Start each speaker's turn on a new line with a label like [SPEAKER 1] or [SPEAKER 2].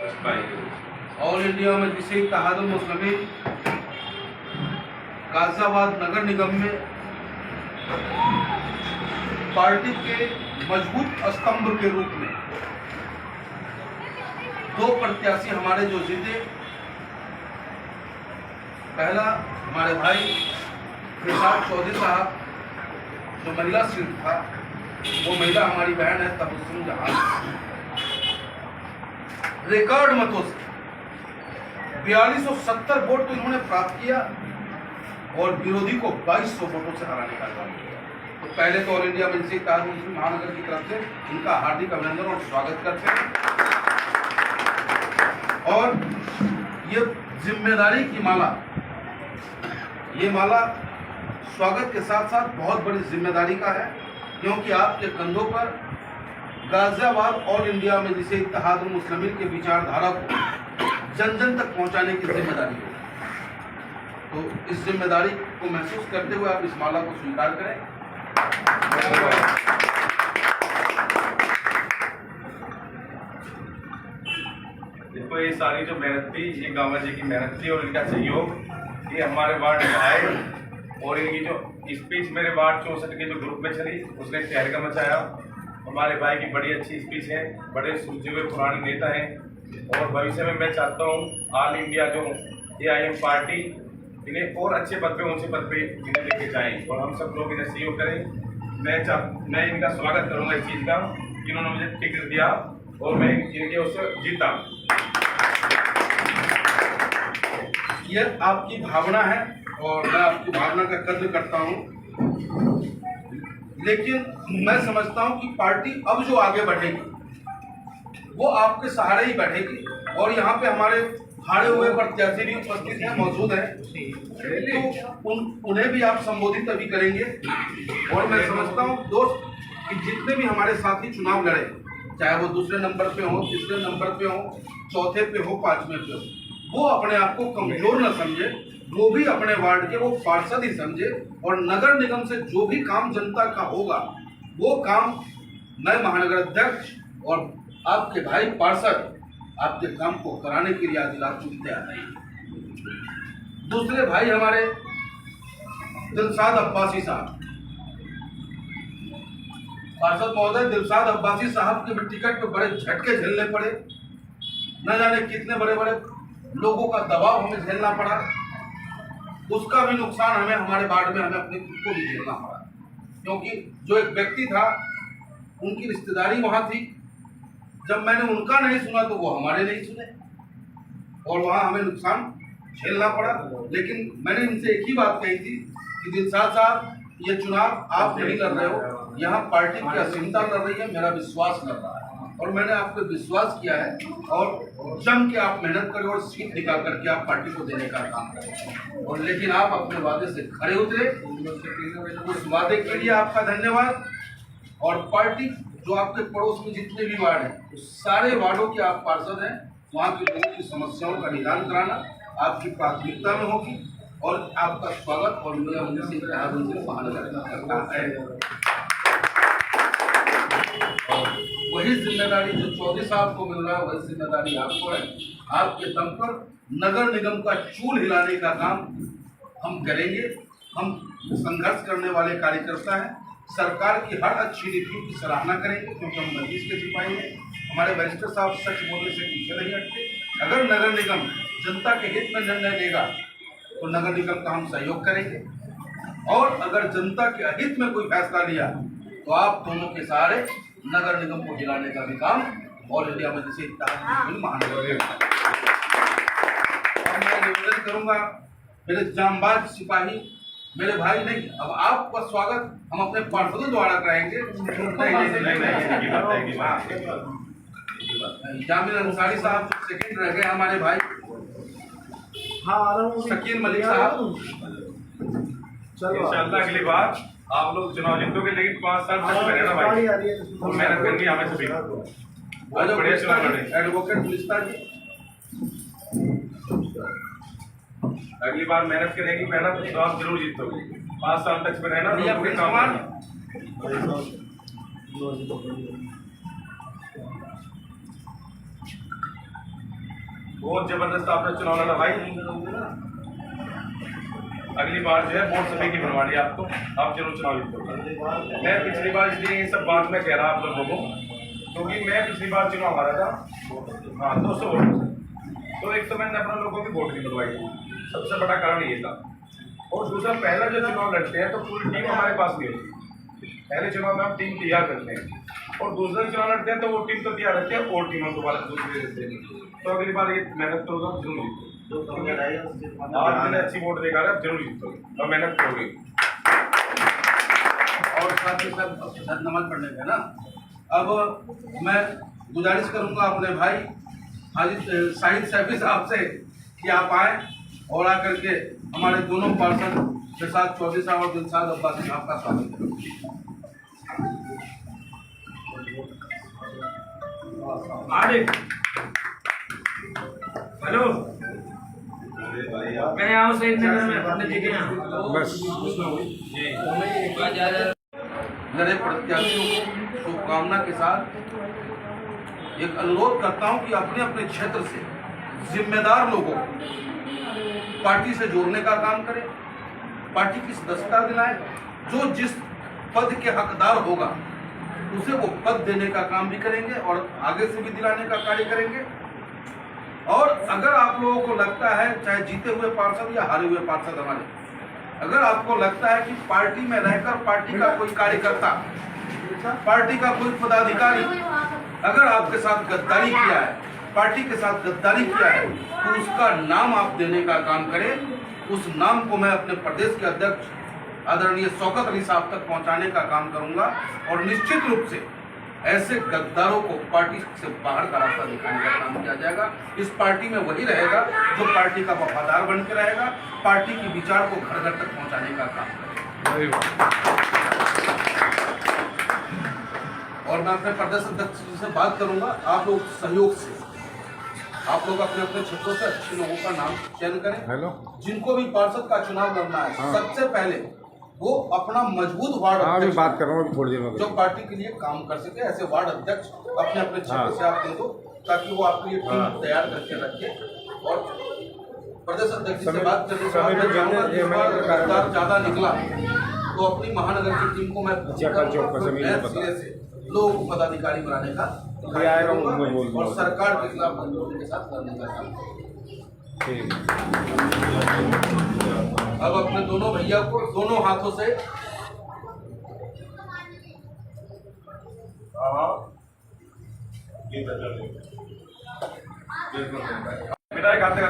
[SPEAKER 1] All India मजलिस इत्तेहादुल मुस्लिमीन गाजियाबाद नगर निगम में party के मजबूत स्तंभ के रूप में दो प्रत्याशी हमारे जो जीते, पहला हमारे भाई फिरसाद चौधरी साहब जो महिला सीट था, वो महिला हमारी बहन है तबस्सुम जहां, रिकॉर्ड मतों से 4270 वोट तो इन्होंने प्राप्त किया और विरोधी को 2200 वोटों से हराने का काम किया। तो पहले तो ऑल इंडिया मजलिस इत्तेहादुल मुस्लिमीन महानगर की तरफ से इनका हार्दिक अभिनंदन और स्वागत करते हैं। और ये जिम्मेदारी की माला, ये माला स्वागत के साथ साथ बहुत बड़ी जिम्मेदारी का है, क्योंकि आपके कंधों पर गाजियाबाद ऑल इंडिया मजलिस इत्तेहादुल मुस्लिमीन के विचारधारा को जन जन तक पहुंचाने की जिम्मेदारी है। तो इस जिम्मेदारी को महसूस करते हुए आप इस माला को स्वीकार करें।
[SPEAKER 2] देखो, ये सारी जो मेहनत थी, ये गामा जी की मेहनत थी और इनका सहयोग, ये हमारे वार्ड में आए और इनकी जो स्पीच मेरे वार्ड 64 के जो ग्रुप में चली, उसने तहलका मचाया। हमारे भाई की बड़ी अच्छी स्पीच है, बड़े सूझे हुए पुराने नेता हैं और भविष्य में मैं चाहता हूँ ऑल इंडिया जो AIM पार्टी इन्हें और अच्छे पद पे, ऊंचे पद पे इन्हें लेके जाएं और हम सब लोग इन्हें सहयोग करें। मैं इनका स्वागत करूंगा इस चीज़ का, इन्होंने मुझे टिकट दिया और मैं इनके उससे जीता।
[SPEAKER 1] यह आपकी भावना है और मैं आपकी भावना का कद्र करता हूं, लेकिन मैं समझता हूं कि पार्टी अब जो आगे बढ़ेगी वो आपके सहारे ही बढ़ेगी। और यहाँ पे हमारे हारे हुए प्रत्याशी भी उपस्थित हैं, मौजूद हैं, तो उन्हें भी आप संबोधित अभी करेंगे। और मैं समझता हूँ दोस्त कि जितने भी हमारे साथी चुनाव लड़े, चाहे वो दूसरे नंबर पे हो, तीसरे नंबर पे हो, चौथे पे हो, पांचवें पे हो, वो अपने आप को कमजोर न समझे, वो भी अपने वार्ड के वो पार्षद ही समझे और नगर निगम से जो भी काम जनता का होगा वो काम मैं महानगर अध्यक्ष और आपके भाई पार्षद आपके काम को कराने के लिए आज रात चुनते आ रहे हैं। दूसरे भाई हमारे दिलशाद अब्बासी साहब, पार्षद महोदय दिलशाद अब्बासी साहब के टिकट पे बड़े झटके झेलने पड़े, न जाने कितने बड़े बड़े लोगों का दबाव हमें झेलना पड़ा, उसका भी नुकसान हमें हमारे वार्ड में हमें अपने खुद को भी झेलना पड़ा, क्योंकि जो एक व्यक्ति था उनकी रिश्तेदारी वहां थी, जब मैंने उनका नहीं सुना तो वो हमारे नहीं सुने और वहां हमें नुकसान झेलना पड़ा। लेकिन मैंने इनसे एक ही बात कही थी कि दिलशाद साहब, ये चुनाव आप नहीं लड़ रहे हो, यहाँ पार्टी की असीमता लड़ रही है, मेरा विश्वास लड़ रहा है और मैंने आप पे विश्वास किया है और जम के आप मेहनत करें और सीट निकाल करके आप पार्टी को देने का काम करें। और लेकिन आप अपने वादे से खरे उतरे, उस वादे के लिए आपका धन्यवाद। और पार्टी जो आपके पड़ोस में जितने भी वार्ड हैं, उस सारे वार्डों के आप पार्षद हैं, वहाँ के लोगों की समस्याओं का निदान कराना आपकी प्राथमिकता में होगी और आपका स्वागत और मजलिस इत्तेहादुल मुस्लिमीन महानगर करता है। वही जिम्मेदारी जो चौधरी साहब को मिल रहा है, वही जिम्मेदारी आपको है। आपके दम पर नगर निगम का चूल हिलाने का काम हम करेंगे। हम संघर्ष करने वाले कार्यकर्ता हैं, सरकार की हर अच्छी नीतियों की सराहना करेंगे, क्योंकि हम मजलिस के सिपाही हैं। हमारे वरिष्ठ साहब सच बोलने से पीछे नहीं हटते। अगर नगर निगम जनता के हित में निर्णय लेगा तो नगर निगम का हम सहयोग करेंगे, और अगर जनता के अहित में कोई फैसला लिया तो आप दोनों के सहारे नगर निगम को हिलाने का भी काम ऑल इंडिया मजलिस इत्तेहादुल मुस्लिमीन महानगर। और मैं निवेदन करूंगा, मेरे जांबाज सिपाही, मेरे भाई नहीं, अब आपका स्वागत हम अपने पार्षदों द्वारा कराएंगे। जामिल अंसारी साहब सेकंड रह गए, हमारे भाई शकील मलिक साहब।
[SPEAKER 2] इंशाल्लाह अगली बार आप लोग चुनाव जीतोगे, लेकिन 5 साल तक रहना भाई, मेहनत करनी हमें सभी। बहुत बढ़िया चुनाव लड़े।
[SPEAKER 1] एडवोकेट मिस्ता जी,
[SPEAKER 2] अगली बार मेहनत करेंगी, मेहनत तो आप जरूर जीतोगे। 5 साल तक में रहना,
[SPEAKER 1] भैया
[SPEAKER 2] पूरे
[SPEAKER 1] प्रिंस
[SPEAKER 2] काम बहुत जबरदस्त आपने चुनाव लड़ा भाई। अगली बार जो है वोट सभी की बनवानी है आपको, आप जरूर चुनाव जीतोगे। मैं पिछली बार इसलिए ये सब बात मैं कह रहा आप लोगों को, क्योंकि मैं पिछली बार चुनाव हारा था, हाँ 200 वोट। तो एक तो मैंने अपने लोगों की वोट नहीं बनवाई थी, सबसे बड़ा कारण ये था। और दूसरा, पहला जो चुनाव लड़ते हैं तो पूरी टीम हमारे पास नहीं होती। पहले चुनाव में हम टीम तैयार करते हैं, और दूसरा चुनाव लड़ते हैं तो वो टीम तो तैयार रहती है और टीम हम दोबारा दूसरे देते हैं। तो अगली बार ये मेहनत करोगे जरूर जीतोगे। आज मैंने अच्छी वोट देखा है, जरूर जीतोगे और मेहनत करोगे।
[SPEAKER 1] और साथ ही साथ नमाज पढ़ने का ना, अब मैं गुजारिश करूंगा अपने भाई हाजी शाहिद सैफी साहब से कि आप आए और आकर के हमारे दोनों पार्षद प्रसाद चौधरी साहब और दिलशाद अब्बासी साहब का स्वागत करें।
[SPEAKER 3] हेलो, मैं यहाँ हूँ सईद नगर में पंडित जी के यहाँ।
[SPEAKER 4] बस
[SPEAKER 1] मेरे प्रत्याशियों को शुभकामना के साथ एक अनुरोध करता हूं कि अपने अपने क्षेत्र से जिम्मेदार लोगों को पार्टी से जोड़ने का काम करें, पार्टी की सदस्यता दिलाएं। जो जिस पद के हकदार होगा उसे वो पद देने का काम भी करेंगे और आगे से भी दिलाने का कार्य करेंगे। और अगर आप लोगों को लगता है, चाहे जीते हुए पार्षद या हारे हुए पार्षद हमारे, अगर आपको लगता है कि पार्टी में रहकर पार्टी का कोई कार्यकर्ता, पार्टी का कोई पदाधिकारी अगर आपके साथ गद्दारी किया है, पार्टी के साथ गद्दारी किया है, तो उसका नाम आप देने का काम करें। उस नाम को मैं अपने प्रदेश के अध्यक्ष आदरणीय शौकत अली साहब तक पहुंचाने का काम करूंगा और निश्चित रूप से ऐसे गद्दारों को पार्टी से बाहर का रास्ता दिखाने का काम किया जाएगा। इस पार्टी में वही रहेगा जो पार्टी का वफादार बन के रहेगा, पार्टी के विचार को घर घर तक पहुंचाने का काम करेगा। और मैं अपने प्रदेश अध्यक्ष जी से बात करूंगा, आप लोग सहयोग से, आप लोग अपने अपने क्षेत्रों से अच्छे लोगों का नाम चयन करें।
[SPEAKER 4] हेलो,
[SPEAKER 1] जिनको भी पार्षद का चुनाव लड़ना है,
[SPEAKER 4] हाँ।
[SPEAKER 1] सबसे पहले वो अपना मजबूत वार्ड
[SPEAKER 4] हाँ अभी
[SPEAKER 1] अध्यक्ष
[SPEAKER 4] बात कर रहा हूँ, अभी थोड़ी देर में
[SPEAKER 1] जो पार्टी के लिए काम कर सके, ऐसे वार्ड अध्यक्ष अपने अपने क्षेत्र
[SPEAKER 4] हाँ।
[SPEAKER 1] से आप दे दो, ताकि वो आपके लिए टीम
[SPEAKER 4] हाँ।
[SPEAKER 1] तैयार करके रखे। और प्रदेश अध्यक्ष जी से बात करने के
[SPEAKER 4] समय
[SPEAKER 1] बाद
[SPEAKER 4] भी
[SPEAKER 1] मैं चाहूंगा
[SPEAKER 4] जल्दी-
[SPEAKER 1] कि इस बार
[SPEAKER 4] मैं-
[SPEAKER 1] गद्दार ज्यादा निकला तो अपनी महानगर की टीम को मैं
[SPEAKER 4] अच्छा, कल चौक पर समय नहीं पता।
[SPEAKER 1] सिरे से लोगों को पदाधिकारी बनाने का
[SPEAKER 4] ये आएगा, मैं बोल
[SPEAKER 1] करूंगा
[SPEAKER 4] दूंगा।
[SPEAKER 1] और सरकार के खिलाफ आंदोलन के साथ लड़ने का काम करूंगा।
[SPEAKER 4] ठीक है।
[SPEAKER 1] अब अपने दोनों भैया को दोनों हाथों से
[SPEAKER 2] बेटा एक हाथ से